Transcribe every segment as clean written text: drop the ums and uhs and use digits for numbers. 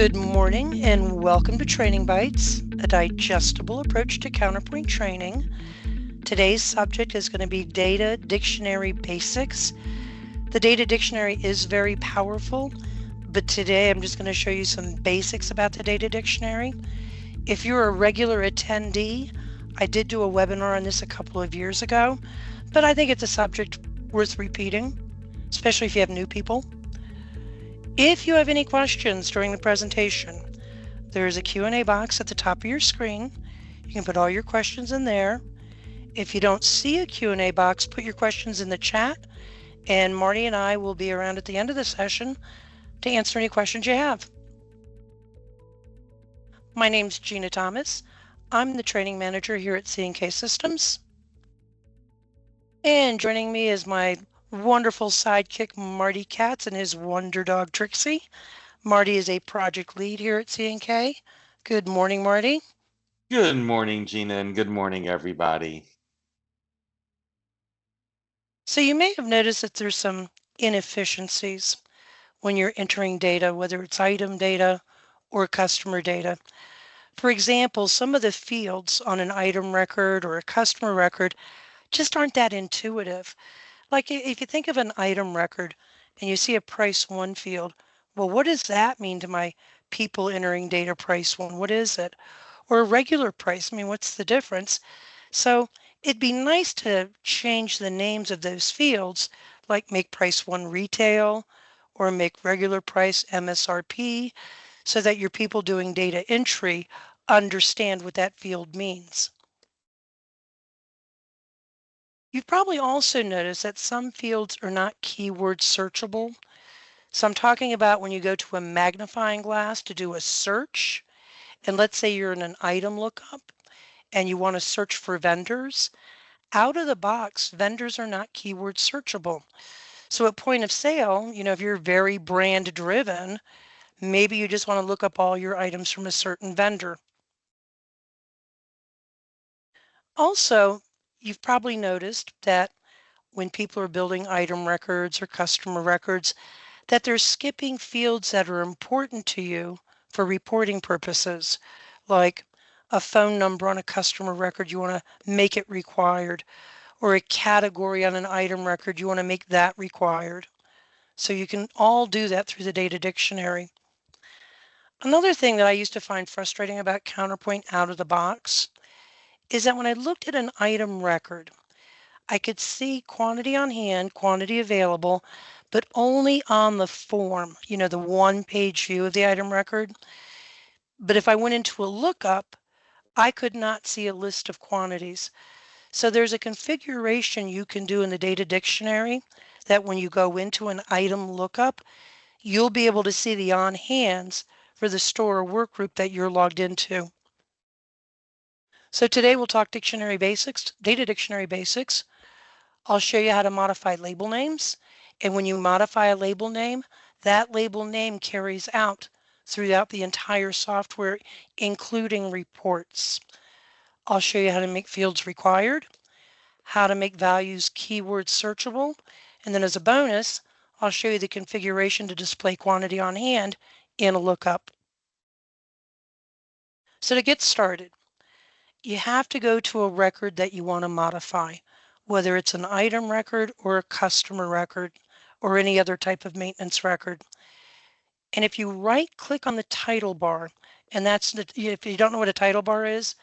Good morning and welcome to Training Bytes, a digestible approach to counterpoint training. Today's subject is going to be data dictionary basics. The data dictionary is very powerful, but today I'm just going to show you some basics about the data dictionary. If you're a regular attendee, I did do a webinar on this a couple of years ago, but I think it's a subject worth repeating, especially if you have new people. If you have any questions during the presentation, there is a Q&A box at the top of your screen. You can put all your questions in there. If you don't see a Q&A box, put your questions in the chat, and Marty and I will be around at the end of the session to answer any questions you have. My name's Gina Thomas. I'm the training manager here at C&K Systems. And joining me is my wonderful sidekick, Marty Katz, and his wonder dog, Trixie. Marty is a project lead here at C&K. Good morning, Marty. Good morning, Gina, and good morning, everybody. So you may have noticed that there's some inefficiencies when you're entering data, whether it's item data or customer data. For example, some of the fields on an item record or a customer record just aren't that intuitive. Like if you think of an item record and you see a price one field, well, what does that mean to my people entering data price one? What is it? Or a regular price, I mean, what's the difference? So it'd be nice to change the names of those fields, like make price one retail or make regular price MSRP, so that your people doing data entry understand what that field means. You've probably also noticed that some fields are not keyword searchable. So I'm talking about when you go to a magnifying glass to do a search, and let's say you're in an item lookup and you want to search for vendors. Out of the box, vendors are not keyword searchable. So at point of sale, if you're very brand driven, maybe you just want to look up all your items from a certain vendor. Also, you've probably noticed that when people are building item records or customer records, that they're skipping fields that are important to you for reporting purposes, like a phone number on a customer record, you want to make it required, or a category on an item record, you want to make that required. So you can all do that through the data dictionary. Another thing that I used to find frustrating about Counterpoint out of the box is that when I looked at an item record, I could see quantity on hand, quantity available, but only on the form, the one-page view of the item record. But if I went into a lookup, I could not see a list of quantities. So there's a configuration you can do in the data dictionary that when you go into an item lookup, you'll be able to see the on hands for the store or work group that you're logged into. So today we'll talk dictionary basics, data dictionary basics. I'll show you how to modify label names. And when you modify a label name, that label name carries out throughout the entire software, including reports. I'll show you how to make fields required, how to make values keyword searchable, and then as a bonus, I'll show you the configuration to display quantity on hand in a lookup. So to get started, you have to go to a record that you want to modify, whether it's an item record or a customer record or any other type of maintenance record. And if you right-click on the title bar, and if you don't know what a title bar is,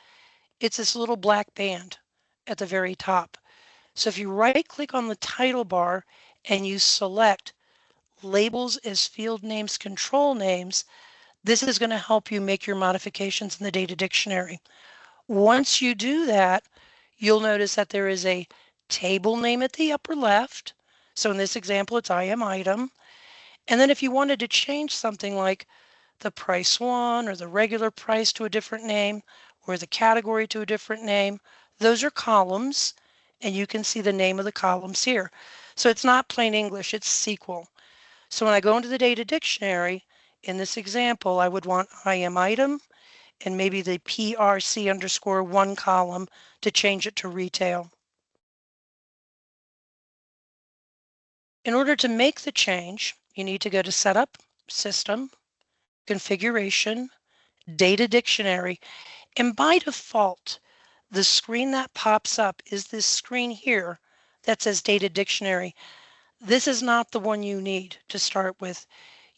it's this little black band at the very top. So if you right-click on the title bar and you select labels as field names, control names, this is going to help you make your modifications in the data dictionary. Once you do that, you'll notice that there is a table name at the upper left. So in this example, it's IM item. And then if you wanted to change something like the price one or the regular price to a different name or the category to a different name, those are columns, and you can see the name of the columns here. So it's not plain English, it's SQL. So when I go into the data dictionary, in this example, I would want IM item and maybe the PRC_1 column to change it to retail. In order to make the change, you need to go to Setup, System, configuration, data dictionary, and by default, the screen that pops up is this screen here that says data dictionary. This is not the one you need to start with.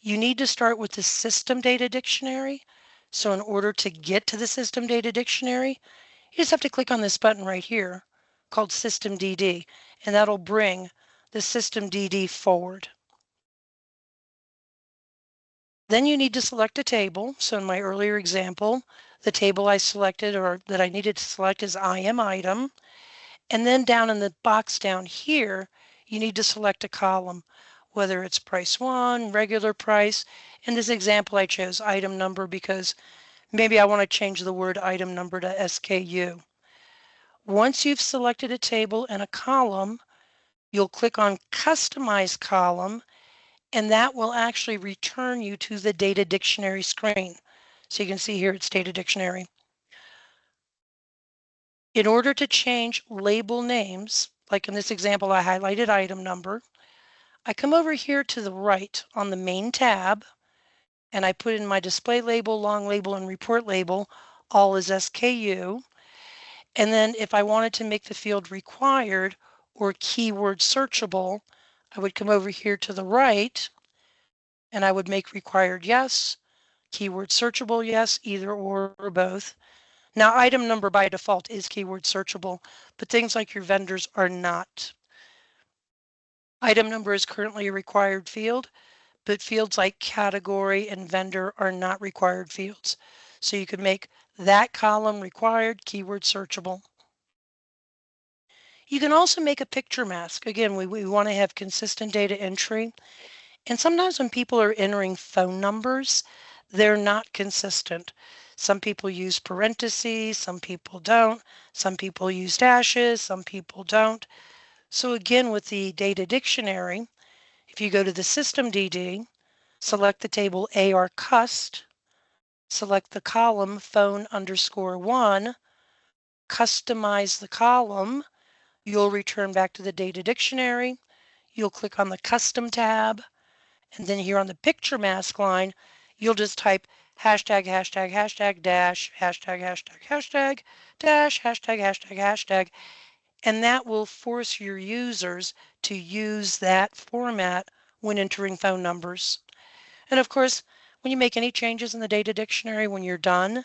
You need to start with the system data dictionary. So in order to get to the system data dictionary, you just have to click on this button right here called System DD, and that'll bring the System DD forward. Then you need to select a table. So in my earlier example, the table I selected or that I needed to select is IM item. And then down in the box down here, you need to select a column, whether it's price one, regular price. In this example, I chose item number because maybe I want to change the word item number to SKU. Once you've selected a table and a column, you'll click on Customize Column, and that will actually return you to the data dictionary screen. So you can see here it's data dictionary. In order to change label names, like in this example, I highlighted item number, I come over here to the right on the main tab, and I put in my display label, long label, and report label, all as SKU. And then if I wanted to make the field required or keyword searchable, I would come over here to the right and I would make required yes, keyword searchable yes, either or both. Now item number by default is keyword searchable, but things like your vendors are not. Item number is currently a required field, but fields like category and vendor are not required fields. So you can make that column required, keyword searchable. You can also make a picture mask. Again, we want to have consistent data entry. And sometimes when people are entering phone numbers, they're not consistent. Some people use parentheses, some people don't. Some people use dashes, some people don't. So again, with the data dictionary, if you go to the system DD, select the table AR cust, select the column phone underscore one, customize the column, you'll return back to the data dictionary. You'll click on the custom tab, and then here on the picture mask line, you'll just type hashtag, hashtag, hashtag, dash, hashtag, hashtag, hashtag, dash, hashtag, hashtag, hashtag, and that will force your users to use that format when entering phone numbers. And of course, when you make any changes in the data dictionary, when you're done,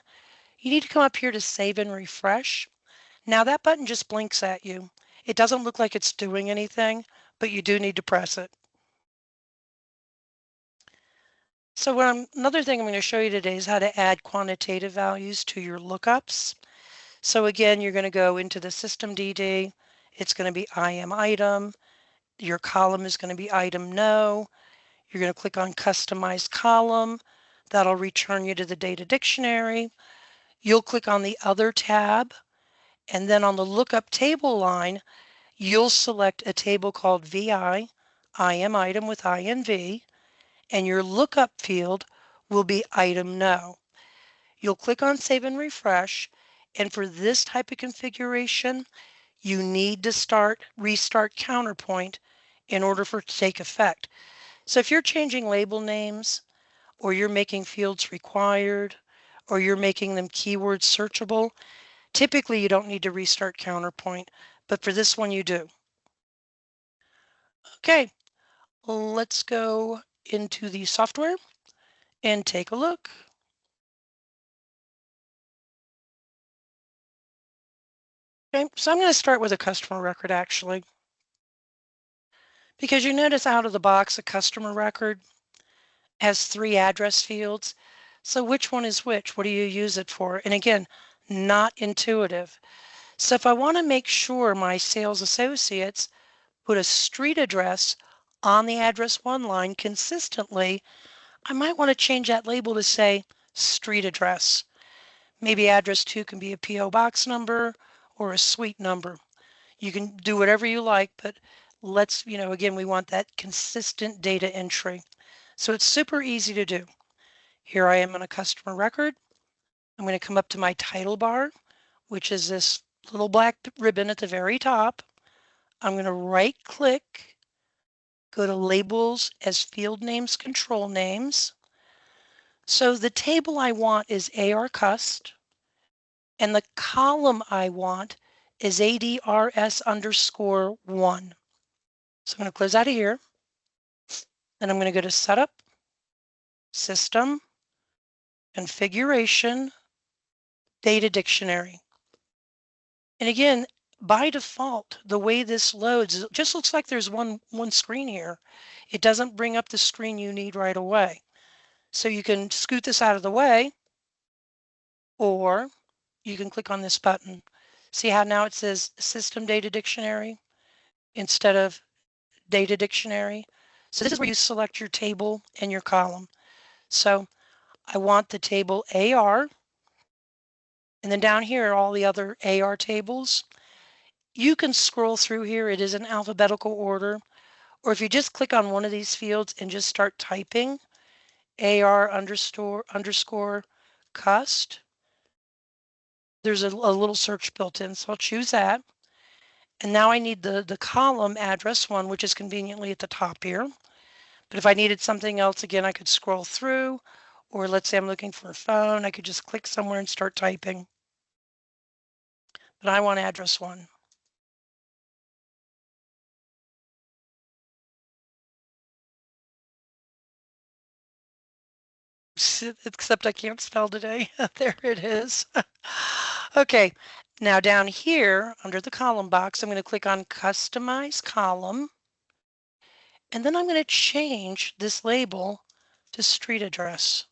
you need to come up here to save and refresh. Now that button just blinks at you. It doesn't look like it's doing anything, but you do need to press it. So another thing I'm going to show you today is how to add quantitative values to your lookups. So again, you're going to go into the system DD. It's going to be IM item. Your column is going to be item no. You're going to click on customize column. That'll return you to the data dictionary. You'll click on the other tab, and then on the lookup table line, you'll select a table called VI, IM item with INV, and your lookup field will be item no. You'll click on save and refresh, and for this type of configuration, you need to restart Counterpoint in order for it to take effect. So if you're changing label names, or you're making fields required, or you're making them keyword searchable, typically you don't need to restart Counterpoint, but for this one you do. Okay, let's go into the software and take a look. Okay, so I'm going to start with a customer record actually, because you notice out of the box a customer record has 3 address fields. So which one is which? What do you use it for? And again, not intuitive. So if I want to make sure my sales associates put a street address on the address one line consistently, I might want to change that label to say street address. Maybe address 2 can be a PO box number or a suite number. You can do whatever you like, but let's, again, we want that consistent data entry. So it's super easy to do. Here I am in a customer record. I'm going to come up to my title bar, which is this little black ribbon at the very top. I'm going to right click, go to labels as field names, control names, So the table I want is AR Cust, and the column I want is ADRS_1. So I'm going to close out of here, and I'm going to go to Setup, System, Configuration, Data Dictionary. And again, by default, the way this loads, it just looks like there's one screen here. It doesn't bring up the screen you need right away. So you can scoot this out of the way, or you can click on this button. See how now it says System Data Dictionary instead of Data Dictionary? So this is where you select your table and your column. So I want the table AR, and then down here are all the other AR tables. You can scroll through here. It is in alphabetical order. Or if you just click on one of these fields and just start typing AR__ Cust, there's a little search built in. So I'll choose that. And now I need the column address one, which is conveniently at the top here. But if I needed something else, again, I could scroll through, or let's say I'm looking for a phone, I could just click somewhere and start typing. But I want address one. Except I can't spell today. There it is. Okay, now down here under the column box, I'm going to click on Customize Column. And then I'm going to change this label to street address.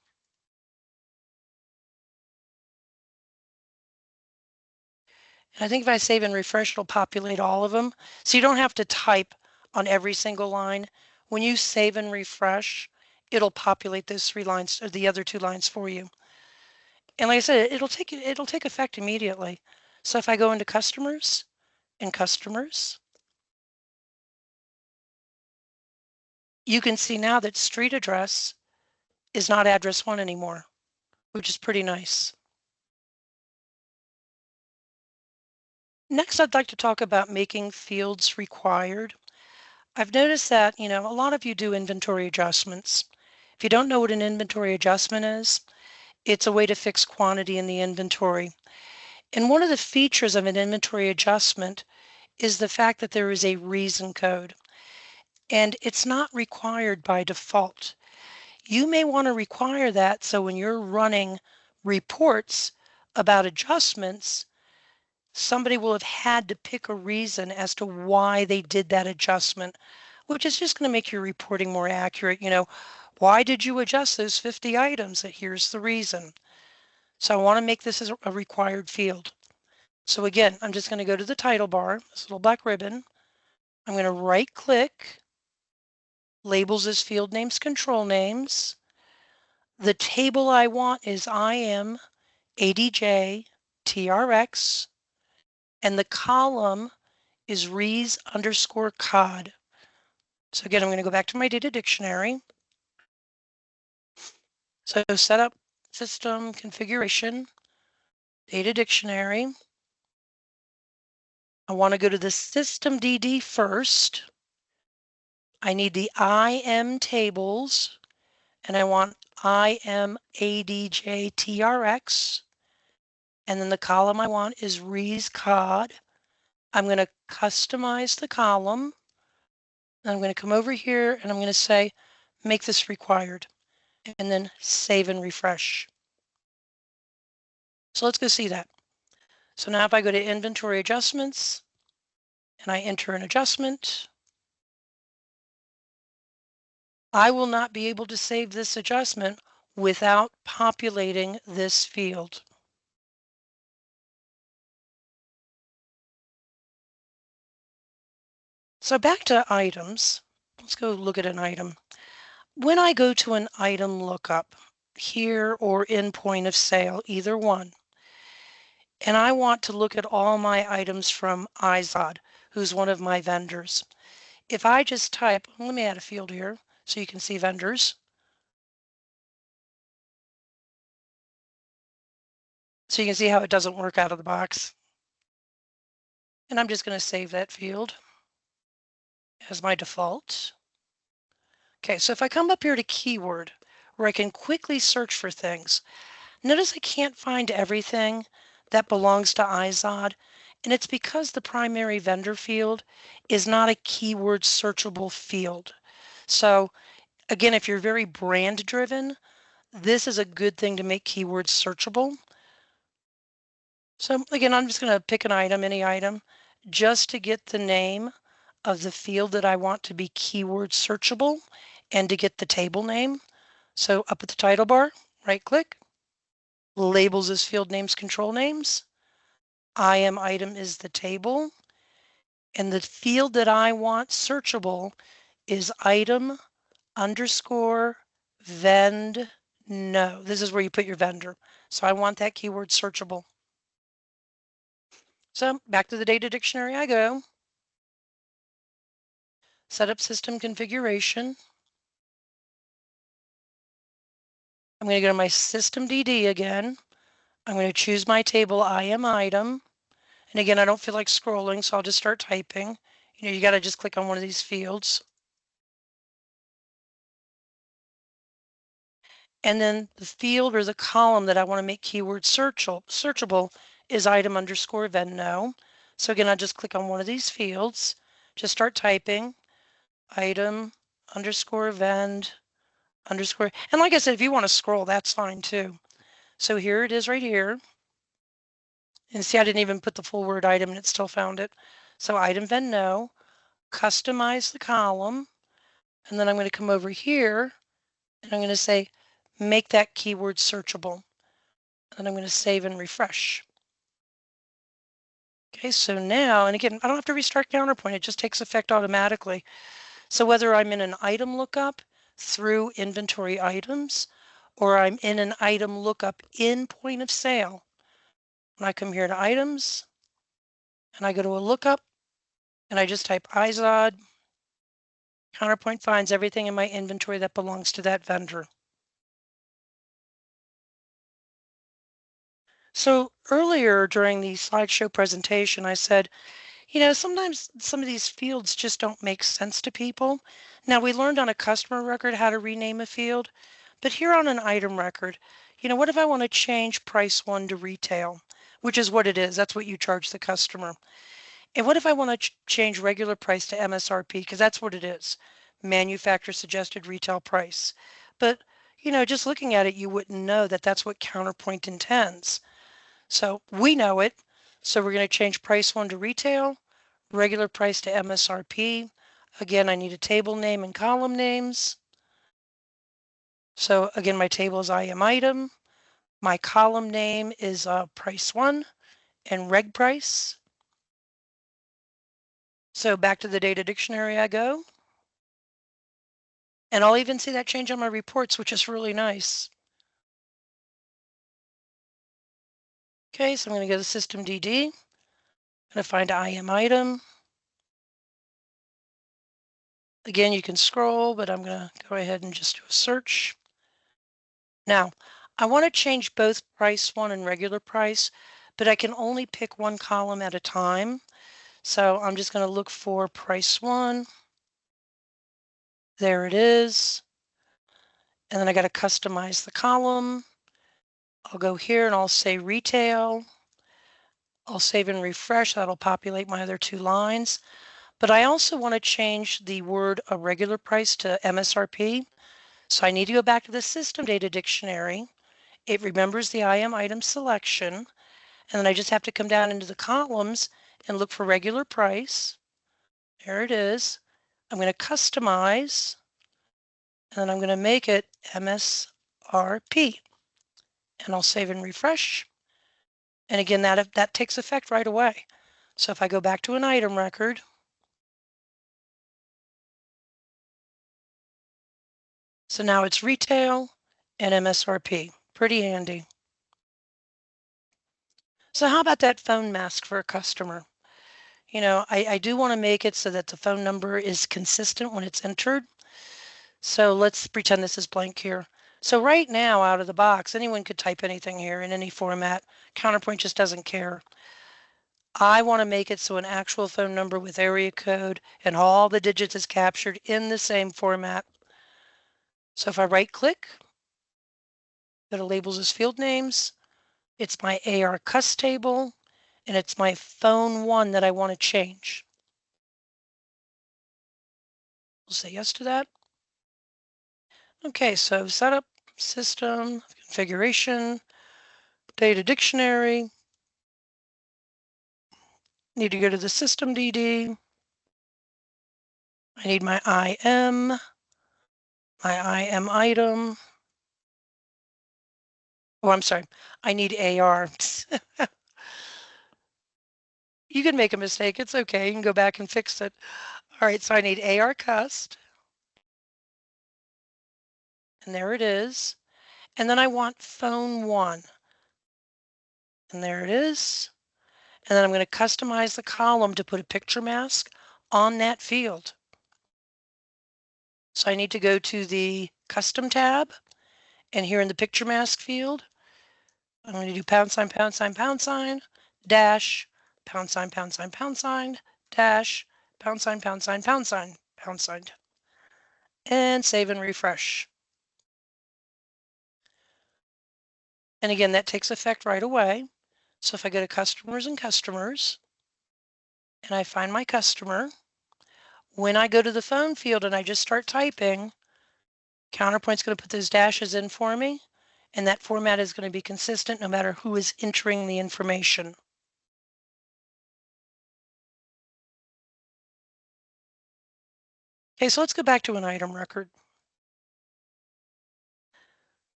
And I think if I save and refresh, it'll populate all of them. So you don't have to type on every single line. When you save and refresh, it'll populate those 3 lines or the other 2 lines for you. And like I said, it'll take effect immediately. So if I go into customers and customers, you can see now that street address is not address one anymore, which is pretty nice. Next, I'd like to talk about making fields required. I've noticed that, a lot of you do inventory adjustments. If you don't know what an inventory adjustment is, it's a way to fix quantity in the inventory. And one of the features of an inventory adjustment is the fact that there is a reason code. And it's not required by default. You may want to require that so when you're running reports about adjustments, somebody will have had to pick a reason as to why they did that adjustment, which is just going to make your reporting more accurate. Why did you adjust those 50 items? Here's the reason. So I want to make this as a required field. So again, I'm just going to go to the title bar, this little black ribbon. I'm going to right click, labels as field names, control names. The table I want is IM ADJ TRX, and the column is Rees_cod. So again, I'm going to go back to my data dictionary. So setup, system, configuration, data dictionary. I want to go to the system DD first. I need the IM tables, and I want IM ADJ TRX. And then the column I want is Rees_cod. I'm going to customize the column. I'm going to come over here and I'm going to say, make this required, and then save and refresh. So let's go see that. So now if I go to inventory adjustments and I enter an adjustment, I will not be able to save this adjustment without populating this field. So back to items. Let's go look at an item. When I go to an item lookup here or in point of sale, either one, and I want to look at all my items from iZod, who's one of my vendors. If I just type, let me add a field here so you can see vendors. So you can see how it doesn't work out of the box. And I'm just going to save that field as my default. Okay, so if I come up here to keyword, where I can quickly search for things. Notice I can't find everything that belongs to iZod, and it's because the primary vendor field is not a keyword searchable field. So again, if you're very brand driven, this is a good thing to make keywords searchable. So again, I'm just going to pick an item, any item, just to get the name of the field that I want to be keyword searchable and to get the table name. So up at the title bar, right click, labels as field names, control names. IM item is the table. And the field that I want searchable is item underscore vend no. This is where you put your vendor. So I want that keyword searchable. So back to the data dictionary I go. Set up system configuration. I'm going to go to my system DD again. I'm going to choose my table IM item. And again, I don't feel like scrolling, so I'll just start typing. You got to just click on one of these fields. And then the field or the column that I want to make keyword searchable is item underscore vend no. So again, I just click on one of these fields, just start typing item underscore vend underscore. And like I said, if you want to scroll, that's fine too. So here it is right here. And see, I didn't even put the full word item and it still found it. So item vend no, customize the column. And then I'm going to come over here and I'm going to say, make that keyword searchable. And I'm going to save and refresh. Okay, so now, and again, I don't have to restart Counterpoint. It just takes effect automatically. So whether I'm in an item lookup through inventory items, or I'm in an item lookup in point of sale, when I come here to items, and I go to a lookup, and I just type iZod, Counterpoint finds everything in my inventory that belongs to that vendor. So earlier during the slideshow presentation, I said, sometimes some of these fields just don't make sense to people. Now, we learned on a customer record how to rename a field, but here on an item record, what if I want to change price 1 to retail, which is what it is. That's what you charge the customer. And what if I want to change regular price to MSRP, because that's what it is, manufacturer suggested retail price. But, just looking at it, you wouldn't know that that's what Counterpoint intends. So we know it. So we're going to change price 1 to retail, regular price to MSRP. Again, I need a table name and column names. So again, my table is IM item. My column name is price 1 and reg price. So back to the data dictionary I go. And I'll even see that change on my reports, which is really nice. Okay, so I'm going to go to system DD. I'm going to find IM item. Again, you can scroll, but I'm going to go ahead and just do a search. Now, I want to change both price 1 and regular price, but I can only pick one column at a time. So I'm just going to look for price 1. There it is. And then I got to customize the column. I'll go here and I'll say retail. I'll save and refresh. That'll populate my other 2 lines. But I also want to change the word a regular price to MSRP. So I need to go back to the system data dictionary. It remembers the IM item selection. And then I just have to come down into the columns and look for regular price. There it is. I'm going to customize. And then I'm going to make it MSRP. And I'll save and refresh. And again, that takes effect right away. So if I go back to an item record, so now it's retail and MSRP. Pretty handy. So how about that phone mask for a customer? I do want to make it so that the phone number is consistent when it's entered. So let's pretend this is blank here. So right now, out of the box, anyone could type anything here in any format. Counterpoint just doesn't care. I want to make it so an actual phone number with area code and all the digits is captured in the same format. So if I right click, Go to labels as field names. It's my AR cust table, and it's my phone 1 that I want to change. We'll say yes to that. Okay, so setup, system, configuration, data dictionary. Need to go to the system DD. I need my IM item. Oh, I'm sorry. I need AR. You can make a mistake. It's okay. You can go back and fix it. All right, so I need AR cust. And there it is. And then I want phone 1. And there it is. And then I'm going to customize the column to put a picture mask on that field. So I need to go to the custom tab, and here in the picture mask field, I'm going to do pound sign, pound sign, pound sign, dash, pound sign, pound sign, pound sign, dash, pound sign, pound sign, pound sign, pound sign, and save and refresh. And again, that takes effect right away. So if I go to customers and customers, and I find my customer, when I go to the phone field and I just start typing, Counterpoint's going to put those dashes in for me, and that format is going to be consistent no matter who is entering the information. Okay, so let's go back to an item record.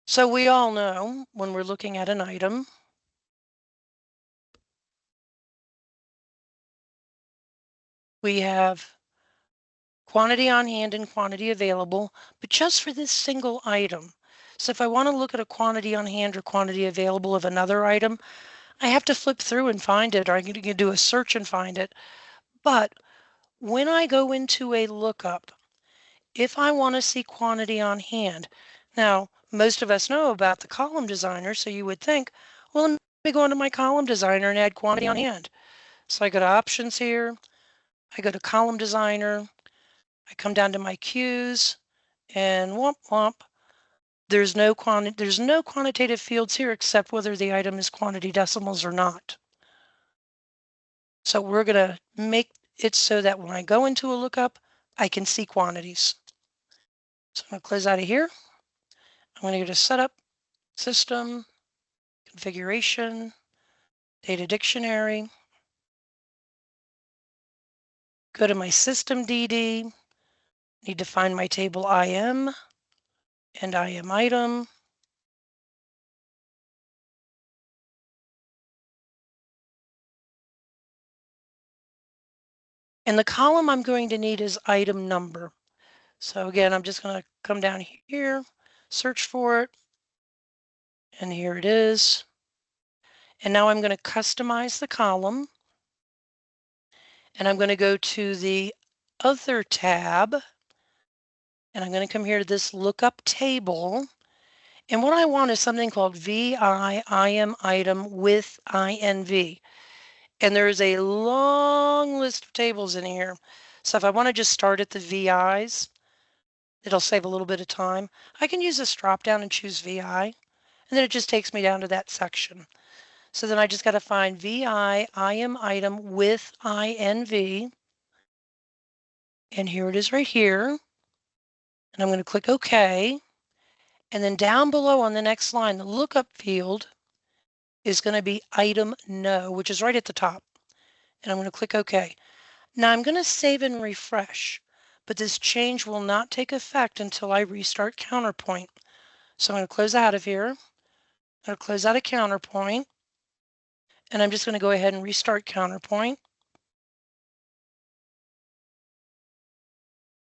So we all know when we're looking at an item, we have quantity on hand and quantity available, but just for this single item. So if I want to look at a quantity on hand or quantity available of another item, I have to flip through and find it, or I'm going to do a search and find it. But when I go into a lookup, if I want to see quantity on hand, now most of us know about the column designer, so you would think, well, let me go into my column designer and add quantity on hand. So I go to options here, I go to column designer, I come down to my queues, and womp womp, there's no quantitative fields here except whether the item is quantity decimals or not. So we're going to make it so that when I go into a lookup, I can see quantities. So I'm going to close out of here. I'm going to go to setup, system, configuration, data dictionary, go to my system DD, need to find my table IM and IM item. And the column I'm going to need is item number. So again, I'm just going to come down here, search for it, and here it is. And now I'm going to customize the column, and I'm going to go to the other tab, and I'm going to come here to this lookup table. And what I want is something called VI IM item with INV. And there's a long list of tables in here. So if I want to just start at the VIs, it'll save a little bit of time. I can use this drop down and choose VI, and then it just takes me down to that section. So then I just got to find VI IM item with INV. And here it is right here. And I'm going to click OK. And then down below on the next line, the lookup field is going to be item no, which is right at the top. And I'm going to click OK. Now I'm going to save and refresh, but this change will not take effect until I restart Counterpoint. So I'm going to close out of here. I'm going to close out of Counterpoint, and I'm just going to go ahead and restart Counterpoint.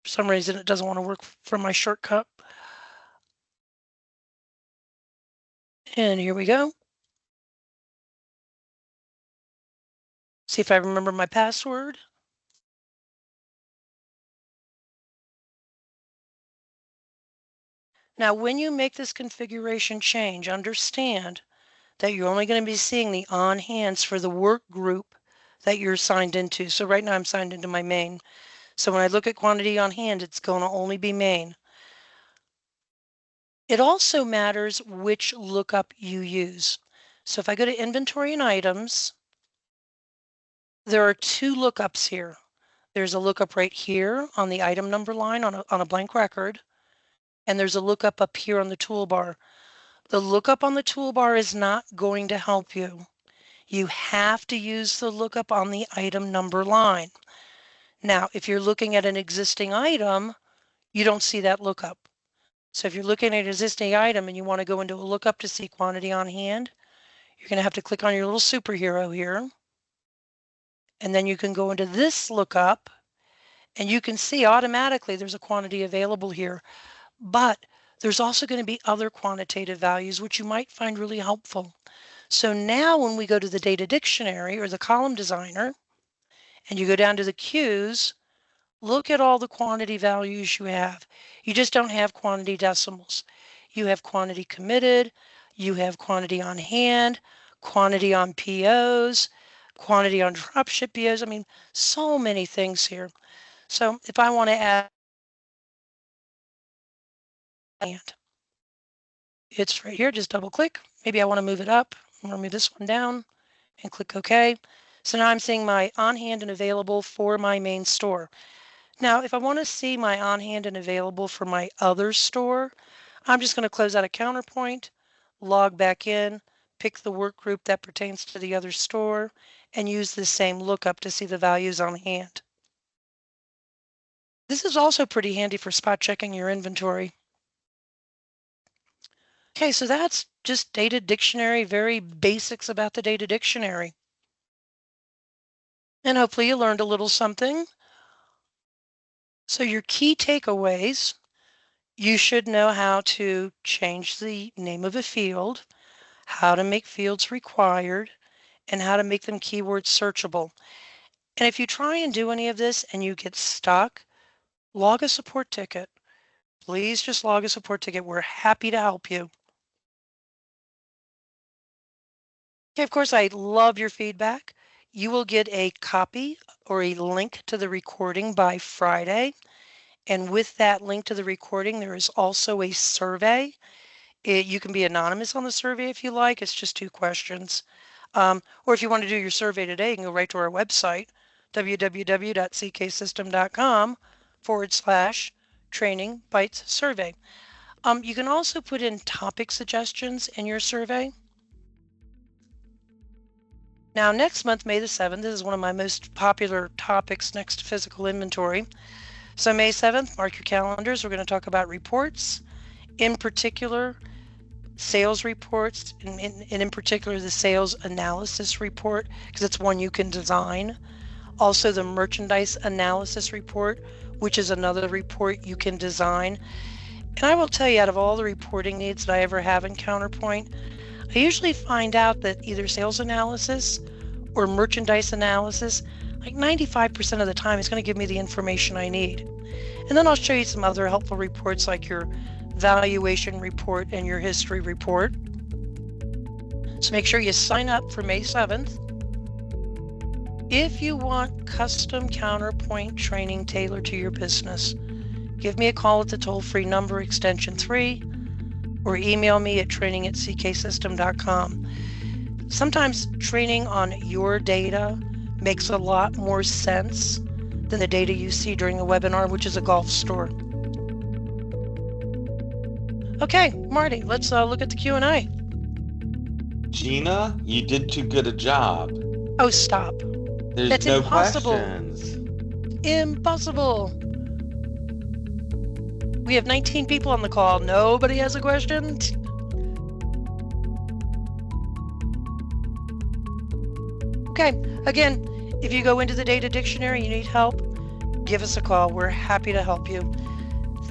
For some reason, it doesn't want to work from my shortcut. And here we go. See if I remember my password. Now, when you make this configuration change, understand that you're only going to be seeing the on hands for the work group that you're signed into. So right now I'm signed into my main. So when I look at quantity on hand, it's going to only be main. It also matters which lookup you use. So if I go to inventory and items, there are two lookups here. There's a lookup right here on the item number line on a blank record, and there's a lookup up here on the toolbar. The lookup on the toolbar is not going to help you. You have to use the lookup on the item number line. Now, if you're looking at an existing item, you don't see that lookup. So if you're looking at an existing item and you want to go into a lookup to see quantity on hand, you're going to have to click on your little superhero here. And then you can go into this lookup and you can see automatically there's a quantity available here. But there's also going to be other quantitative values which you might find really helpful. So now when we go to the data dictionary or the column designer and you go down to the Q's, look at all the quantity values you have. You just don't have quantity decimals. You have quantity committed, you have quantity on hand, quantity on POs, quantity on dropship POs. I mean, so many things here. So if I want to add, it's right here, just double click. Maybe I want to move it up. I'm going to move this one down and click OK. So now I'm seeing my on hand and available for my main store. Now, if I want to see my on hand and available for my other store, I'm just going to close out of Counterpoint, log back in, pick the work group that pertains to the other store, and use the same lookup to see the values on hand. This is also pretty handy for spot checking your inventory. Okay, so that's just data dictionary, very basics about the data dictionary. And hopefully you learned a little something. So your key takeaways, you should know how to change the name of a field, how to make fields required, and how to make them keyword searchable. And if you try and do any of this and you get stuck, log a support ticket. Please just log a support ticket. We're happy to help you. Okay, of course, I love your feedback. You will get a copy or a link to the recording by Friday. And with that link to the recording, there is also a survey. You can be anonymous on the survey if you like. It's just 2 questions. Or if you want to do your survey today, you can go right to our website, www.cksystem.com/training bytes survey. You can also put in topic suggestions in your survey. Now, next month, May the 7th, this is one of my most popular topics next to physical inventory. So May 7th, mark your calendars. We're going to talk about reports, in particular, sales reports, and in particular, the sales analysis report, because it's one you can design. Also, the merchandise analysis report, which is another report you can design. And I will tell you, out of all the reporting needs that I ever have in Counterpoint, I usually find out that either sales analysis or merchandise analysis, like 95% of the time, is going to give me the information I need. And then I'll show you some other helpful reports like your valuation report and your history report. So make sure you sign up for May 7th. If you want custom Counterpoint training tailored to your business, give me a call at the toll-free number extension 3 or email me at training@cksystem.com. Sometimes training on your data makes a lot more sense than the data you see during the webinar, which is a golf store. Okay, Marty, let's look at the Q&A. Gina, you did too good a job. Oh, stop. There's That's no impossible. questions. Impossible. We have 19 people on the call. Nobody has a question? Okay, again, if you go into the data dictionary, you need help, give us a call. We're happy to help you.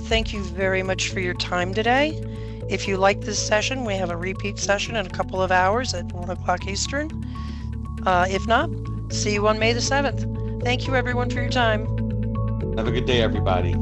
Thank you very much for your time today. If you like this session, we have a repeat session in a couple of hours at 1 o'clock Eastern. If not, see you on May the 7th. Thank you everyone for your time. Have a good day, everybody.